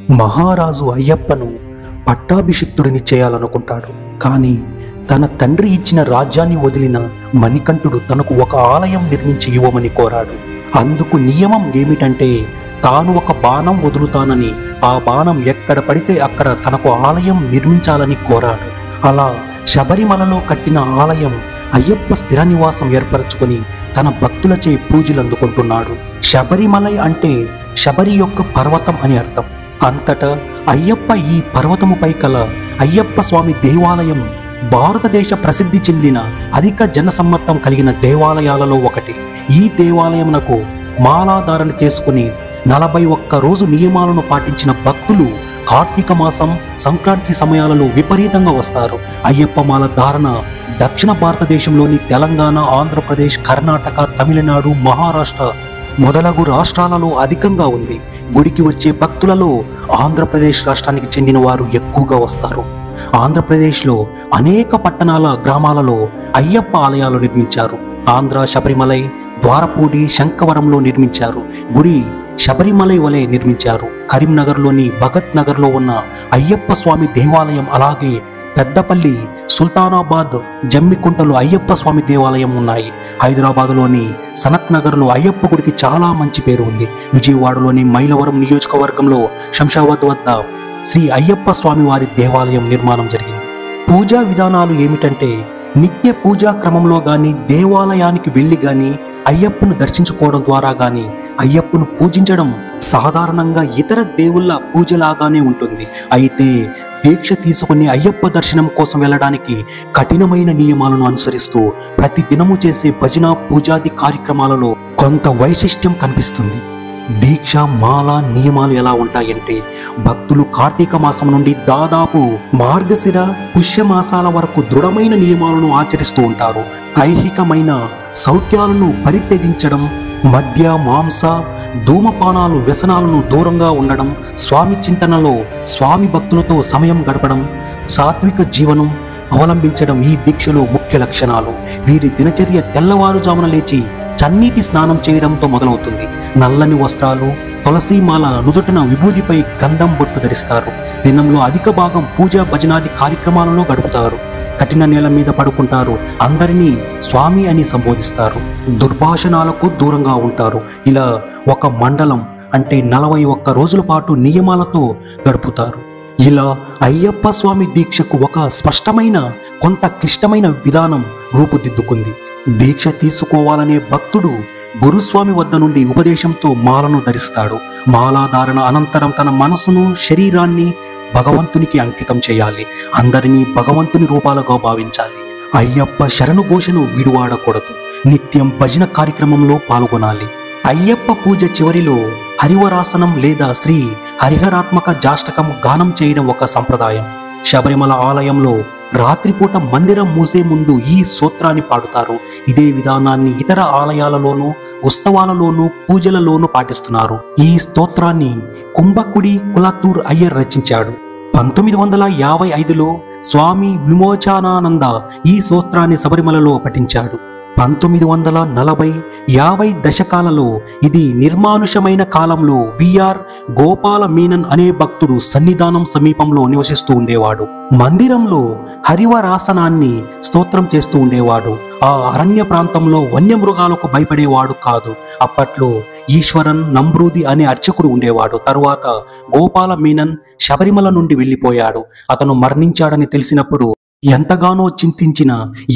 మహారాజు అయ్యప్పను పట్టాభిషిక్తుడిని చేయాలనుకుంటాడు. కానీ తన తండ్రి ఇచ్చిన రాజ్యాన్ని వదిలిన మణికంఠుడు తనకు ఒక ఆలయం నిర్మించి ఇవ్వమని కోరాడు. అందుకు నియమం ఏమిటంటే తాను ఒక బాణం వదులుతానని ఆ బాణం ఎక్కడ పడితే అక్కడ తనకు ఆలయం నిర్మించాలని కోరాడు. అలా శబరిమలలో కట్టిన ఆలయం అయ్యప్ప స్థిర నివాసం ఏర్పరచుకొని తన భక్తులచే పూజలు అందుకుంటున్నాడు. శబరిమలై అంటే శబరి యొక్క పర్వతం అని అర్థం. అంతటా అయ్యప్ప ఈ పర్వతముపై కల అయ్యప్ప స్వామి దేవాలయం భారతదేశ ప్రసిద్ధి చెందిన అధిక జనసమ్మతం కలిగిన దేవాలయాలలో ఒకటి. ఈ దేవాలయమునకు మాలాధారణ చేసుకుని 41 రోజు నియమాలను పాటించిన భక్తులు కార్తీక మాసం, సంక్రాంతి సమయాలలో విపరీతంగా వస్తారు. అయ్యప్ప మాల ధారణ దక్షిణ భారతదేశంలోని తెలంగాణ, ఆంధ్రప్రదేశ్, కర్ణాటక, తమిళనాడు, మహారాష్ట్ర మొదలగు రాష్ట్రాలలో అధికంగా ఉంది. గుడికి వచ్చే భక్తులలో ఆంధ్రప్రదేశ్ రాష్ట్రానికి చెందిన వారు ఎక్కువగా వస్తారు. ఆంధ్రప్రదేశ్లో అనేక పట్టణాల, గ్రామాలలో అయ్యప్ప ఆలయాలు నిర్మించారు. ఆంధ్ర శబరిమలై, ద్వారపూడి, శంఖవరంలో నిర్మించారు. గుడి శబరిమలై వలె నిర్మించారు. కరీంనగర్లోని భగత్ నగర్లో ఉన్న అయ్యప్ప స్వామి దేవాలయం, అలాగే పెద్దపల్లి, సుల్తానాబాద్, జమ్మికుంటలో అయ్యప్ప స్వామి దేవాలయం ఉన్నాయి. హైదరాబాదులోని సనత్ నగర్లో అయ్యప్ప గుడికి చాలా మంచి పేరు ఉంది. విజయవాడలోని మైలవరం నియోజకవర్గంలో శంషాబాద్ వద్ద శ్రీ అయ్యప్ప స్వామి వారి దేవాలయం నిర్మాణం జరిగింది. పూజా విధానాలు ఏమిటంటే నిత్య పూజా క్రమంలో గాని, దేవాలయానికి వెళ్ళి గాని, అయ్యప్పను దర్శించుకోవడం ద్వారా గాని అయ్యప్పను పూజించడం సాధారణంగా ఇతర దేవుళ్ళ పూజలాగానే ఉంటుంది. అయితే దీక్ష తీసుకుని అయ్యప్ప దర్శనం కోసం వెళ్ళడానికి కఠినమైన నియమాలను అనుసరిస్తూ ప్రతి దినము చేసే భజన, పూజాది కార్యక్రమాలలో కొంత వైశిష్ట్యం కనిపిస్తుంది. దీక్ష, మాల నియమాలు ఎలా ఉంటాయంటే భక్తులు కార్తీక మాసం నుండి దాదాపు మార్గశిర, పుష్యమాసాల వరకు దృఢమైన నియమాలను ఆచరిస్తూ ఉంటారు. ఐహికమైన సౌఖ్యాలను పరిత్యజించడం, మద్య, మాంస, ధూమపానాలు, వ్యసనాలను దూరంగా ఉండడం, స్వామి చింతనలో స్వామి భక్తులతో సమయం గడపడం, సాత్విక జీవనం అవలంబించడం ఈ దీక్షలో ముఖ్య లక్షణాలు. వీరి దినచర్య తెల్లవారుజామున లేచి చన్నీటి స్నానం చేయడంతో మొదలవుతుంది. నల్లని వస్త్రాలు, తులసీమాల, నుదుటిన విభూతిపై గంధం బొట్టు ధరిస్తారు. దినంలో అధిక భాగం పూజా, భజనాది కార్యక్రమాలలో గడుపుతారు. కఠిన నేల మీద పడుకుంటారు. అందరినీ స్వామి అని సంబోధిస్తారు. దుర్భాషణాలకు దూరంగా ఉంటారు. ఇలా ఒక మండలం అంటే 41 రోజుల పాటు నియమాలతో గడుపుతారు. ఇలా అయ్యప్ప స్వామి దీక్షకు ఒక స్పష్టమైన, కొంత క్లిష్టమైన విధానం రూపుదిద్దుకుంది. దీక్ష తీసుకోవాలనే భక్తుడు గురుస్వామి వద్ద నుండి ఉపదేశంతో మాలను ధరిస్తాడు. మాలాధారణ అనంతరం తన మనసును, శరీరాన్ని భగవంతునికి అంకితం చేయాలి. అందరినీ భగవంతుని రూపాలుగా భావించాలి. అయ్యప్ప శరణు ఘోషను విడువాడకూడదు. నిత్యం భజన కార్యక్రమంలో పాల్గొనాలి. అయ్యప్ప పూజ చివరిలో హరివరాసనం లేదా శ్రీ హరిహరాత్మక జాష్టకం గానం చేయడం ఒక సంప్రదాయం. శబరిమల ఆలయంలో రాత్రిపూట మందిరం మూసే ముందు ఈ స్తోత్రాన్ని పాడుతారు. ఇదే విధానాన్ని ఇతర ఆలయాలలోనూ, ఉత్సవాలలోనూ, పూజలలోనూ పాటిస్తున్నారు. ఈ స్తోత్రాన్ని కుంభకుడి కులతూర్ అయ్యర్ రచించాడు. 1955లో స్వామి విమోచనానంద ఈ స్తోత్రాన్ని శబరిమలలో పఠించాడు. 1940, 50 దశకాలలో ఇది నిర్మానుషమైన కాలంలో విఆర్ గోపాల మీనన్ అనే భక్తుడు సన్నిధానం సమీపంలో నివసిస్తూ ఉండేవాడు. మందిరంలో హరివరాసనాన్ని స్తోత్రం చేస్తూ ఉండేవాడు. ఆ అరణ్య ప్రాంతంలో వన్యమృగాలకు భయపడేవాడు కాదు. అప్పట్లో ఈశ్వరన్ నంబ్రూది అనే అర్చకుడు ఉండేవాడు. తరువాత గోపాల మీనన్ శబరిమల నుండి వెళ్ళిపోయాడు. అతను మరణించాడని తెలిసినప్పుడు ఎంతగానో చింతించిన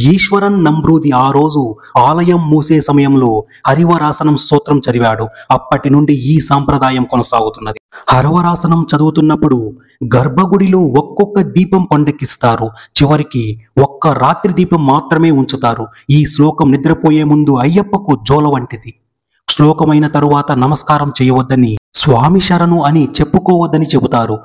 ఈశ్వరన్ నంబ్రూది ఆ రోజు ఆలయం మూసే సమయంలో హరివరాసనం స్తోత్రం చదివాడు. అప్పటి నుండి ఈ సాంప్రదాయం కొనసాగుతున్నది. హరివరాసనం చదువుతున్నప్పుడు గర్భగుడిలో ఒక్కొక్క దీపం కొండెక్కిస్తారు. చివరికి ఒక్క రాత్రి దీపం మాత్రమే ఉంచుతారు. ఈ శ్లోకం నిద్రపోయే ముందు అయ్యప్పకు జోల వంటిది. శ్లోకమైన తరువాత నమస్కారం చేయవద్దని, స్వామి శరణు అని చెప్పుకోవద్దని చెబుతారు.